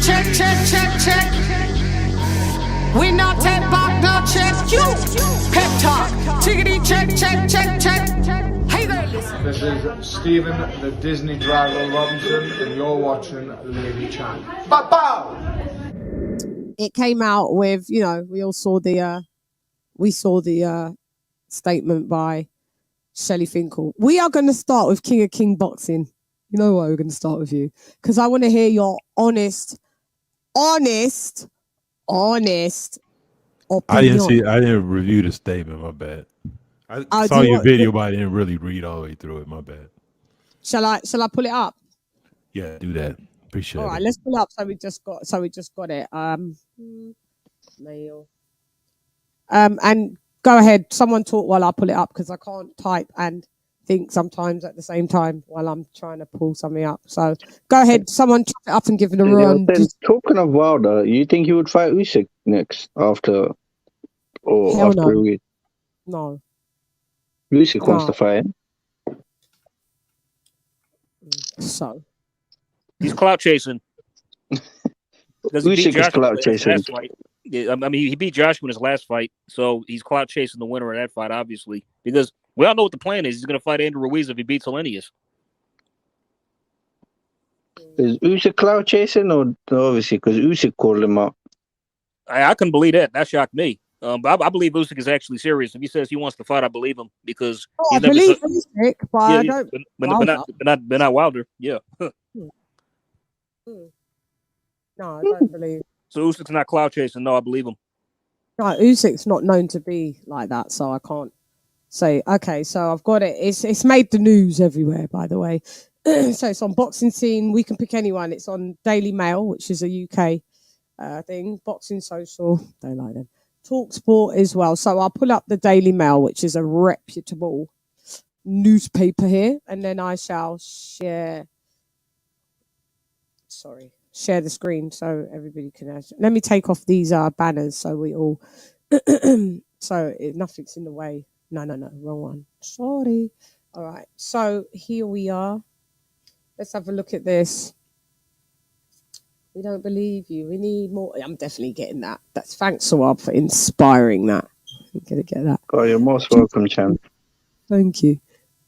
check, check, check, check. We not take back no check. You pep talk. Tickety check, check, check, check. Hey there, listen. This is Stephen, the Disney driver Robinson, and you're watching LadyChann. Bow! It came out with, you know, we saw the statement by Shelly Finkel. We are going to start with King of King boxing. You know why we're going to start with you? Because I want to hear your honest opinion. I didn't review the statement. My bad. I saw your video, but I didn't really read all the way through it. My bad. Shall I pull it up? Yeah, do that. Appreciate it. All right, let's pull it up. So we just got it. Mail. And go ahead. Someone talk while I pull it up because I can't type and think sometimes at the same time while I'm trying to pull something up. So go ahead. Someone type it up and give it a run. Talking of Wilder, you think he would fight Usyk next after no. a week? No. Usyk wants to fight him. So he's clout chasing. Usyk is clout chasing. Yeah, I mean, he beat Joshua in his last fight, so he's clout chasing the winner of that fight, obviously, because we all know what the plan is. He's going to fight Andrew Ruiz if he beats Hellenius. Is Usyk clout chasing, or obviously because Usyk called him out? I couldn't believe that. That shocked me. But I believe Usyk is actually serious. If he says he wants to fight, I believe him because I believe Usyk, but I don't. But not Wilder. Yeah. No, I don't believe. So Usyk's not clout chasing. No, I believe him. No, Usyk's not known to be like that, so I can't say. Okay, so I've got it. It's made the news everywhere, by the way. So it's on Boxing Scene. We can pick anyone. It's on Daily Mail, which is a UK thing. Boxing Social. Don't like them. Talk Sport as well. So I'll pull up the Daily Mail, which is a reputable newspaper here, and then I shall share the screen so everybody can. Let me take off these banners so we all. Nothing's in the way. No, wrong one. Sorry. All right. So here we are. Let's have a look at this. We don't believe you. We need more. I'm definitely getting that. That's thanks, Sawab, for inspiring that. I'm gonna get that. Oh, you're most welcome, Chan. Thank you.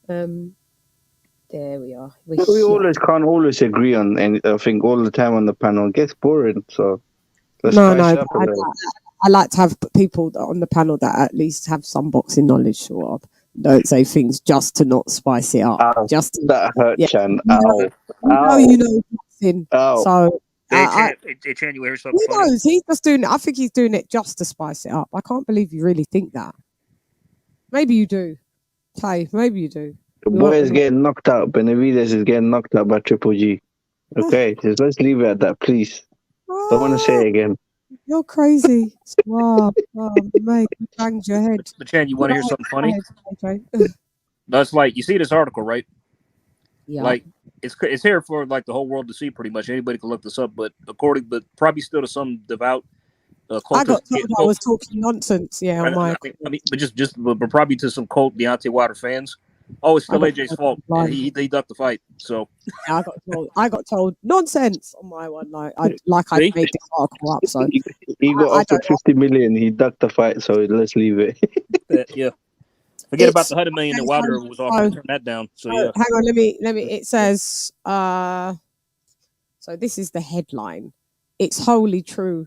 There we are. We can't always agree on, and I think all the time on the panel it gets boring. So I like to have people on the panel that at least have some boxing knowledge. Sawab. Don't say things just to not spice it up. Ow, that hurt, Chan. You know boxing. Ow. So. Chan, you hear something? Who knows? He's just doing it. I think he's doing it just to spice it up. I can't believe you really think that. Maybe you do. Tay, maybe you do. The boy is getting knocked out. Benavidez is getting knocked out by Triple G. Okay, just let's leave it at that, please. Don't want to say it again. You're crazy. Wow, mate, you banged your head. But Chan, you want to hear something funny? That's like, you see this article, right? Yeah. Like, it's here for like the whole world to see. Pretty much anybody can look this up, but probably still to some devout. I got told I was talking nonsense. Yeah, but probably to some cult Deontay Wilder fans. Oh, it's still AJ's fault. He ducked the fight. So yeah, I got told nonsense on my one. Like I made the article up. So he got offered 50 million. He ducked the fight. So let's leave it. Yeah. Forget about the 100 million that Wilder was offering to turn that down. So yeah. Hang on, let me. It says. So this is the headline. It's wholly true.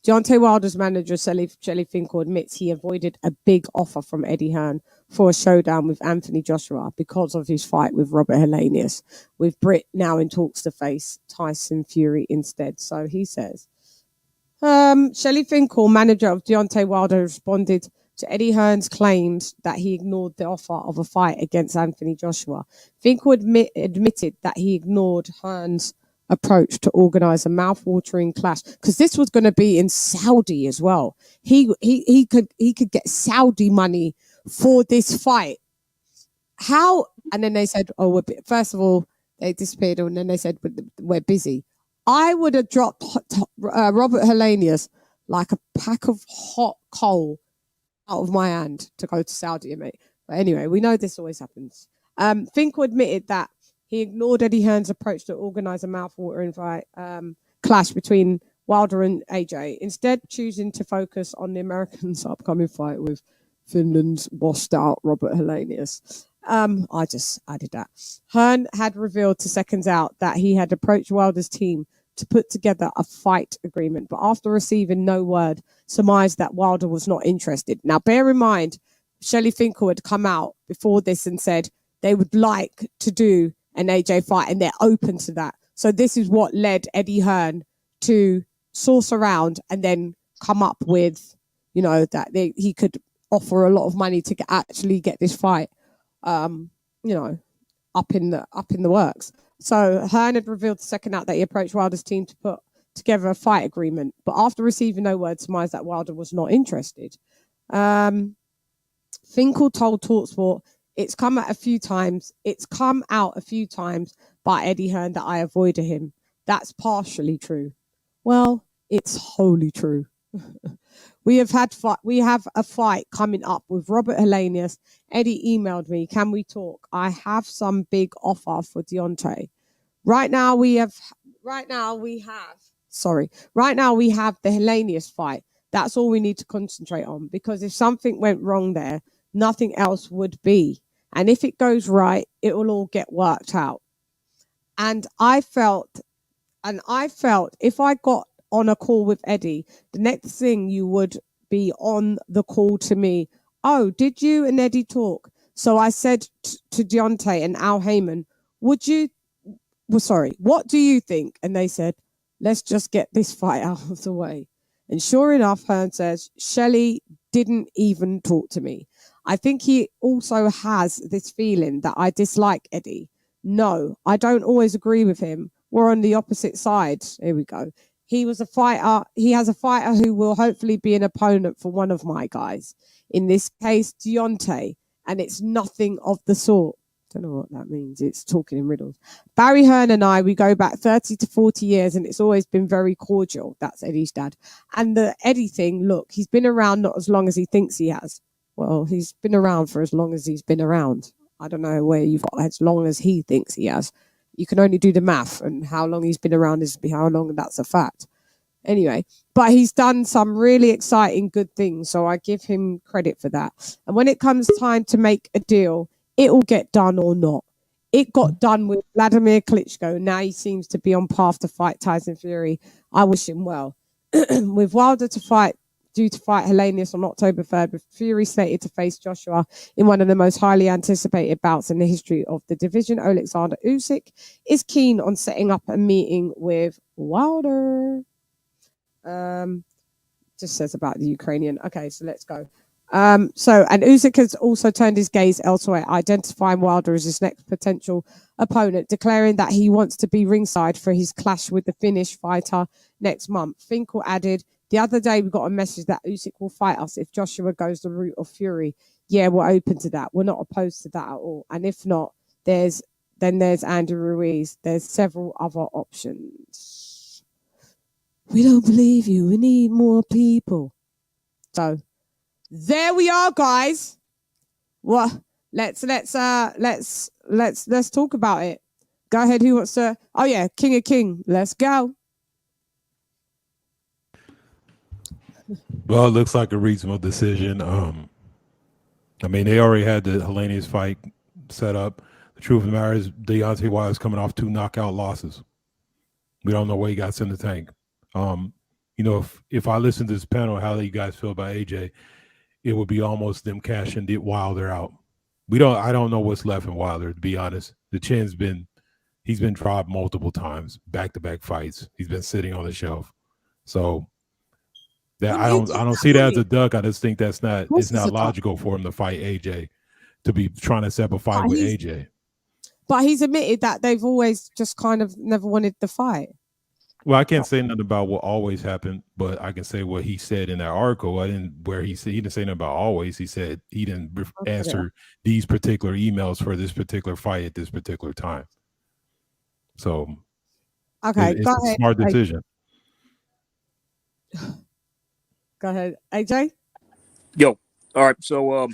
Deontay Wilder's manager Shelly Finkel admits he avoided a big offer from Eddie-Hearn for a showdown with Anthony Joshua because of his fight with Robert Hellenius, with Britt now in talks to face Tyson Fury instead. So he says, Shelly Finkel, manager of Deontay Wilder, responded to Eddie-Hearn's claims that he ignored the offer of a fight against Anthony Joshua. Finkel admitted that he ignored Hearn's approach to organize a mouth-watering clash because this was going to be in Saudi as well. He could get Saudi money for this fight. How? And then they said, "Oh, first of all, they disappeared," and then they said, "We're busy." I would have dropped Robert Hellenius like a pack of hot coal out of my hand to go to Saudi, mate. But anyway, we know this always happens. Finkel admitted that he ignored Eddie Hearn's approach to organize a mouth-watering fight clash between Wilder and AJ, instead choosing to focus on the Americans' upcoming fight with Finland's washed out Robert Helenius. I just added that. Hearn had revealed to Seconds Out that he had approached Wilder's team to put together a fight agreement, but after receiving no word, surmised that Wilder was not interested. Now, bear in mind, Shelly Finkel had come out before this and said they would like to do an AJ fight and they're open to that. So this is what led Eddie Hearn to source around and then come up with, you know, that he could offer a lot of money to actually get this fight, you know, up in the works. So Hearn had revealed the Second Out that he approached Wilder's team to put together a fight agreement, but after receiving no word, surmised that Wilder was not interested. Finkel told TalkSport, It's come out a few times by Eddie Hearn that I avoided him. That's partially true. Well, it's wholly true. We have a fight coming up with Robert Helenius. Eddie emailed me, can we talk? I have some big offer for Deontay. Right now we have the Helenius fight. That's all we need to concentrate on, because if something went wrong there, nothing else would be. And if it goes right, it will all get worked out. And I felt if I got on a call with Eddie, the next thing you would be on the call to me. Oh, did you and Eddie talk? So I said to Deontay and Al Heyman, what do you think? And they said, let's just get this fight out of the way. And sure enough, Hearn says, Shelly didn't even talk to me. I think he also has this feeling that I dislike Eddie. No, I don't always agree with him. We're on the opposite sides. Here we go. He has a fighter who will hopefully be an opponent for one of my guys. In this case, Deontay. And it's nothing of the sort. Don't know what that means. It's talking in riddles. Barry Hearn and I, we go back 30 to 40 years and it's always been very cordial. That's Eddie's dad. And the Eddie thing, look, he's been around not as long as he thinks he has. Well, he's been around for as long as he's been around. I don't know where you've got as long as he thinks he has. You can only do the math, and how long he's been around is how long, and that's a fact. Anyway, but he's done some really exciting good things, so I give him credit for that. And when it comes time to make a deal, it will get done or not. It got done with Vladimir Klitschko. Now he seems to be on path to fight Tyson Fury. I wish him well. With Wilder due to fight Helenius on October 3rd, with Fury slated to face Joshua in one of the most highly anticipated bouts in the history of the division, Alexander Usyk is keen on setting up a meeting with Wilder. Just says about the Ukrainian. Okay, so let's go. And Usyk has also turned his gaze elsewhere, identifying Wilder as his next potential opponent, declaring that he wants to be ringside for his clash with the Finnish fighter next month. Finkel added, the other day we got a message that Usyk will fight us if Joshua goes the route of Fury. Yeah, we're open to that. We're not opposed to that at all. And if not, there's Andy Ruiz. There's several other options. We don't believe you. We need more people. So there we are, guys. Well, let's talk about it. Go ahead. Who wants to? Oh yeah, King of King. Let's go. Well, it looks like a reasonable decision. I mean, they already had the Helenius fight set up. The truth of the matter is, Deontay Wilder's coming off 2 knockout losses. We don't know what he got in the tank. You know, if I listen to this panel, how do you guys feel about AJ? It would be almost them cashing Wilder out. I don't know what's left in Wilder, to be honest. The chin's he's been dropped multiple times, back-to-back fights. He's been sitting on the shelf. So that I don't see that as a duck. I just think it's not logical for him to fight AJ, to be trying to set up a fight with AJ. But he's admitted that they've always just kind of never wanted the fight. Well, I can't say nothing about what always happened, but I can say what he said in that article. He didn't say nothing about always. He said he didn't answer these particular emails for this particular fight at this particular time. So, okay, it's a smart decision. Go ahead, AJ. Yo, all right. So,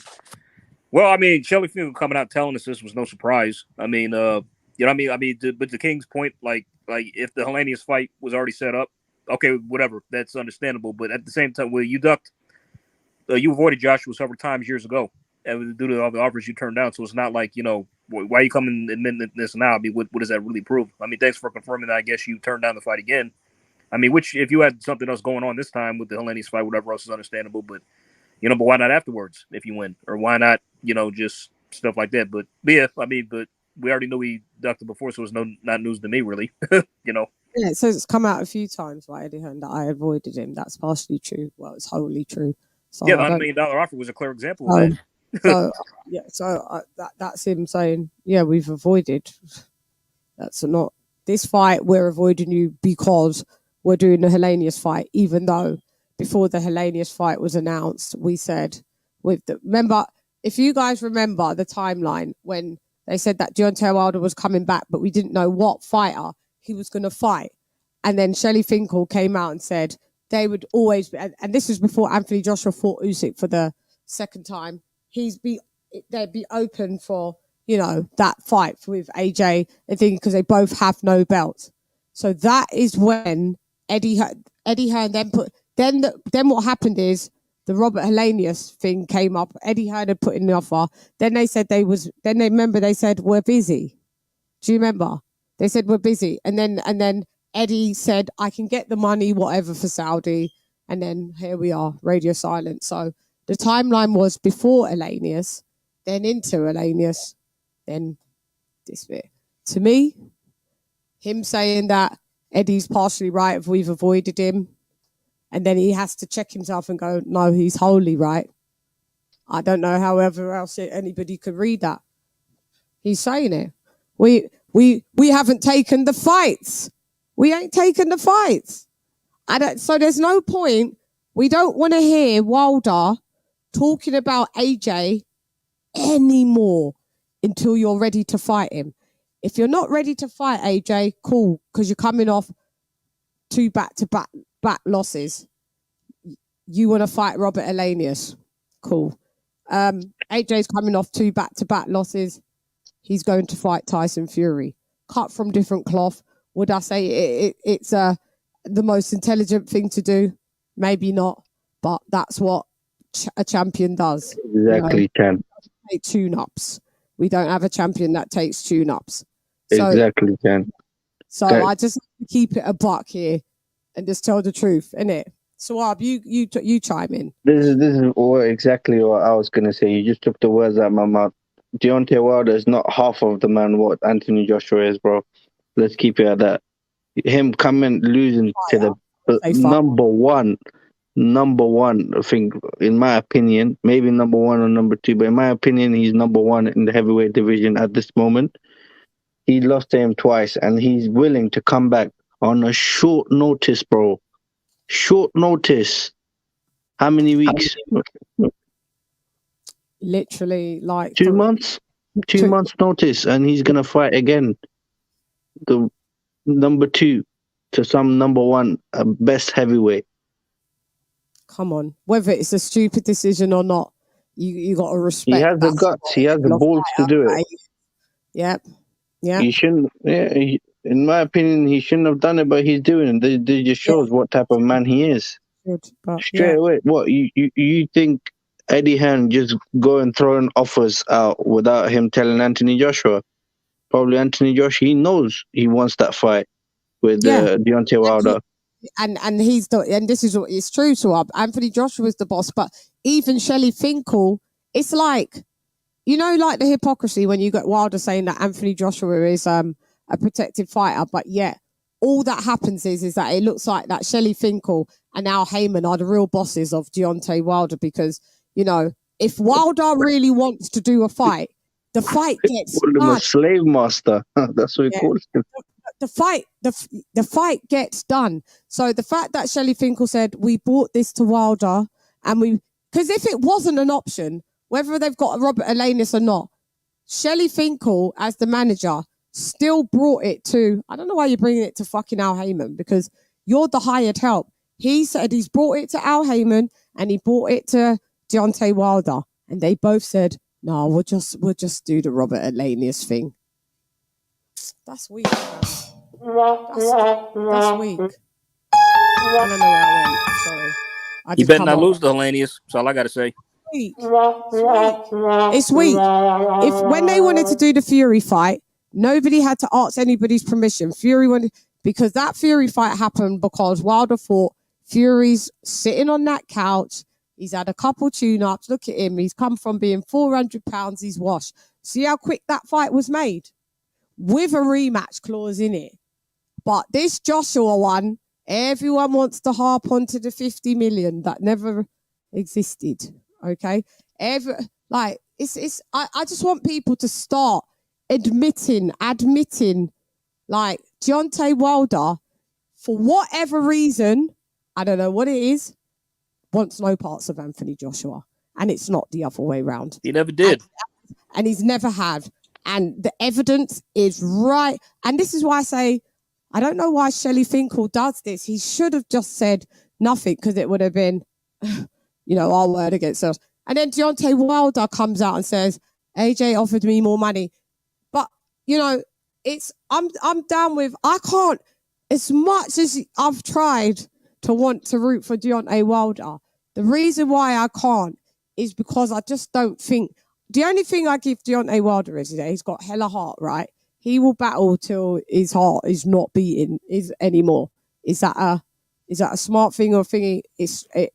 well, I mean, Shelly Finkel coming out telling us this was no surprise. I mean, You know what I mean? But the King's point, like if the Helenius fight was already set up, okay, whatever, that's understandable. But at the same time, well, you avoided Joshua several times years ago, and due to all the offers you turned down. So it's not like, why are you coming and admitting this now? I mean, what does that really prove? I mean, thanks for confirming that. I guess you turned down the fight again. I mean, which if you had something else going on this time with the Helenius fight, whatever else is understandable. But but why not afterwards if you win, or why not just stuff like that? But yeah, but we already knew he ducked it before, so it's not news to me really. Yeah, it says it's come out a few times by Eddie Hearn that I avoided him. That's partially true. Well, it's wholly true. So yeah, the $100 million offer was a clear example of that. That's him saying, yeah, we've avoided. That's not this fight. We're avoiding you because we're doing the Helenius fight, even though before the Helenius fight was announced, we said remember, if you guys remember the timeline when they said that Deontay Wilder was coming back, but we didn't know what fighter he was going to fight. And then Shelly Finkel came out and said they would always be, and this was before Anthony Joshua fought Usyk for the second time. They'd be open for, that fight with AJ and things because they both have no belts. So that is when Eddie Hearn then what happened is the Robert Helenius thing came up. Eddie Hearn had put in the offer. Then they said they said, we're busy. Do you remember? They said, we're busy. And then Eddie said, I can get the money, whatever, for Saudi. And then here we are, radio silence. So the timeline was before Helenius, then into Helenius, then this bit. To me, him saying that Eddie's partially right if we've avoided him, and then he has to check himself and go, no, he's wholly right. I don't know however else anybody could read that. He's saying it. We haven't taken the fights. We ain't taken the fights. So there's no point. We don't want to hear Wilder talking about AJ anymore until you're ready to fight him. If you're not ready to fight AJ, cool, because you're coming off 2 back-to-back losses. You want to fight Robert Helenius, cool. AJ's coming off 2 back-to-back losses. He's going to fight Tyson Fury. Cut from different cloth. Would I say it's the most intelligent thing to do? Maybe not, but that's what a champion does. Exactly, Chan. Take tune-ups. We don't have a champion that takes tune-ups. Exactly, Chan. So I just keep it a buck here and just tell the truth, innit? Swab, you chime in. This is exactly what I was gonna say. You just took the words out of my mouth. Deontay Wilder is not half of the man what Anthony Joshua is, bro. Let's keep it at that. Him coming losing to the number one, I think, in my opinion, maybe number 1 or number 2, but in my opinion, he's number 1 in the heavyweight division at this moment. He lost to him twice, and he's willing to come back on a short notice, bro. Short notice. How many weeks? Literally, like 2 months. 2 months notice, and he's gonna fight again. The number 2 to some number 1 best heavyweight. Come on, whether it's a stupid decision or not, you got to respect. He has the guts. He has the balls to do it. Yep. Yeah. He shouldn't. Yeah, in my opinion, he shouldn't have done it, but he's doing it. This just shows what type of man he is. Good, Straight away. What you think? Eddie Hearn just going throwing offers out without him telling Anthony Joshua? Probably Anthony Joshua. He knows he wants that fight with Deontay Wilder. And this is what is true to Anthony Joshua is the boss, but even Shelly Finkel, it's like, like the hypocrisy when you get Wilder saying that Anthony Joshua is a protected fighter, but yet all that happens is that it looks like that Shelly Finkel and Al Heyman are the real bosses of Deontay Wilder, because if Wilder really wants to do a fight, the fight gets done. A slave master. That's what he calls him. The fight gets done. So the fact that Shelly Finkel said we brought this to Wilder, and because if it wasn't an option, whether they've got Robert Helenius or not, Shelly Finkel as the manager still brought it to. I don't know why you're bringing it to fucking Al Heyman, because you're the hired help. He said he's brought it to Al Heyman and he brought it to Deontay Wilder, and they both said, no, we'll just do the Robert Helenius thing. That's weak, man. That's weak. I don't know where I went. Sorry. You better not lose the Hellenius. That's all I got to say. Weak. It's weak. If when they wanted to do the Fury fight, nobody had to ask anybody's permission. Fury wanted, because that Fury fight happened because Wilder thought Fury's sitting on that couch. He's had a couple tune-ups. Look at him. He's come from being 400 pounds. He's washed. See how quick that fight was made? With a rematch clause in it. But this Joshua one, everyone wants to harp onto the 50 million that never existed. Okay? I just want people to start admitting, like Deontay Wilder, for whatever reason, I don't know what it is, wants no parts of Anthony Joshua. And it's not the other way around. He never did. And he's never had. And the evidence is right. And this is why I say, I don't know why Shelly Finkel does this. He should have just said nothing, because it would have been, our word against us. And then Deontay Wilder comes out and says, AJ offered me more money. But, I'm down with, I can't, as much as I've tried to want to root for Deontay Wilder, the reason why I can't is because I just don't think, the only thing I give Deontay Wilder is that he's got hella heart, right? He will battle till his heart is not beating anymore. Is that a smart thing or thingy?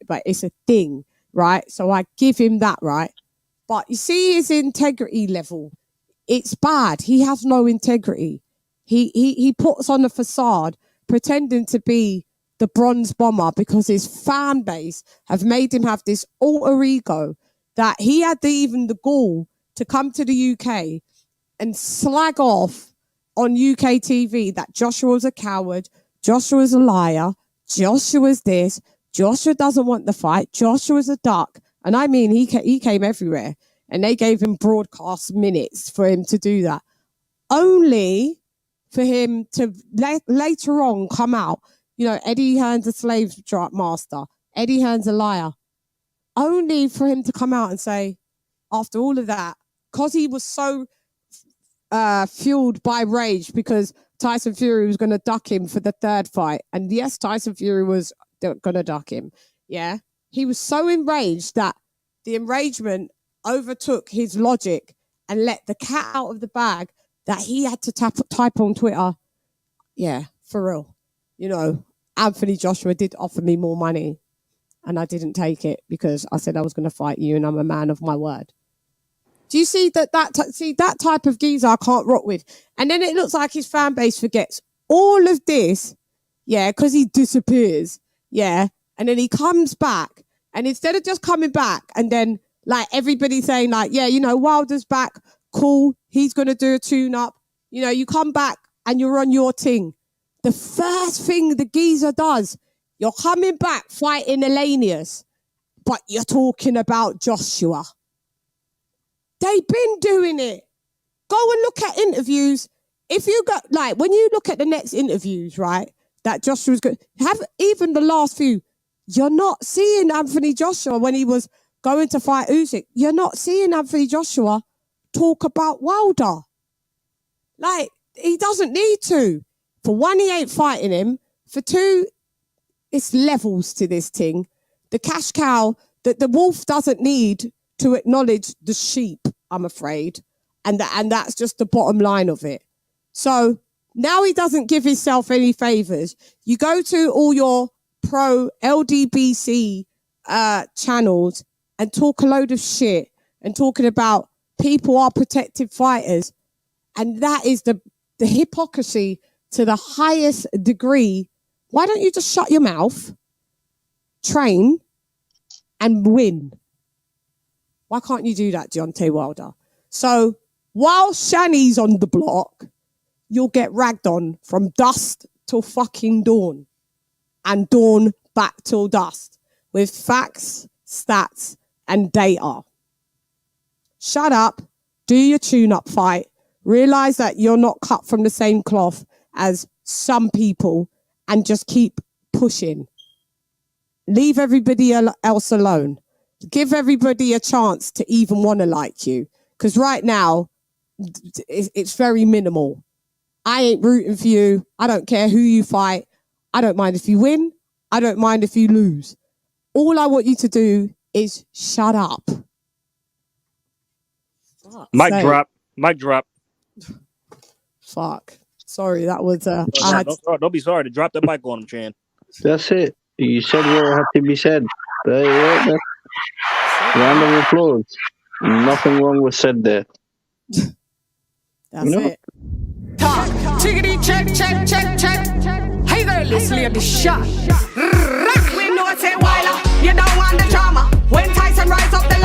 But it's a thing, right? So I give him that, right? But you see his integrity level. It's bad. He has no integrity. He puts on a facade pretending to be the bronze bomber because his fan base have made him have this alter ego that he had even the gall to come to the UK and slag off on UK TV that Joshua's a coward, Joshua's a liar, Joshua's this, Joshua doesn't want the fight, Joshua's a duck. And I mean, he came everywhere and they gave him broadcast minutes for him to do that. Only for him to later on come out, Eddie Hearn's a slave master, Eddie Hearn's a liar. Only for him to come out and say, after all of that, because he was so fueled by rage because Tyson Fury was going to duck him for the third fight. And yes, Tyson Fury was going to duck him. Yeah. He was so enraged that the enragement overtook his logic and let the cat out of the bag that he had to type on Twitter. Yeah, for real. Anthony Joshua did offer me more money and I didn't take it because I said I was going to fight you and I'm a man of my word. Do you see that type of geezer I can't rock with? And then it looks like his fan base forgets all of this, yeah, because he disappears, yeah, and then he comes back, and instead of just coming back and then like everybody saying like, yeah, Wilder's back, cool, he's going to do a tune-up, you come back and you're on your thing. The first thing the geezer does, you're coming back fighting Elanius, but you're talking about Joshua. They've been doing it. Go and look at interviews. If you got, like, when you look at the next interviews, right, that Joshua's good, have even the last few, you're not seeing Anthony Joshua when he was going to fight Usyk. You're not seeing Anthony Joshua talk about Wilder. Like, he doesn't need to. For one, he ain't fighting him. For two, it's levels to this thing. The cash cow, the wolf doesn't need to acknowledge the sheep, I'm afraid. And that's just the bottom line of it. So now he doesn't give himself any favors. You go to all your pro LDBC channels and talk a load of shit and talking about people are protected fighters. And that is the hypocrisy to the highest degree. Why don't you just shut your mouth, train, and win? Why can't you do that, Deontay Wilder? So while Shani's on the block, you'll get ragged on from dusk till fucking dawn. And dawn back till dusk. With facts, stats, and data. Shut up. Do your tune-up fight. Realise that you're not cut from the same cloth as some people. And just keep pushing. Leave everybody else alone. Give everybody a chance to even want to like you. Because right now, it's very minimal. I ain't rooting for you. I don't care who you fight. I don't mind if you win. I don't mind if you lose. All I want you to do is shut up. Mic drop. Mic drop. Fuck. Sorry, that was Don't be sorry to drop the mic on him, Chan. That's it. You said what had to be said. There you go. Round of applause. Nothing wrong was said there. That's it. Talk. Chickadee, check, check, check, check. Hey girl, this lady shot. We know it's a Wilder. You don't want the drama. When Tyson rise up,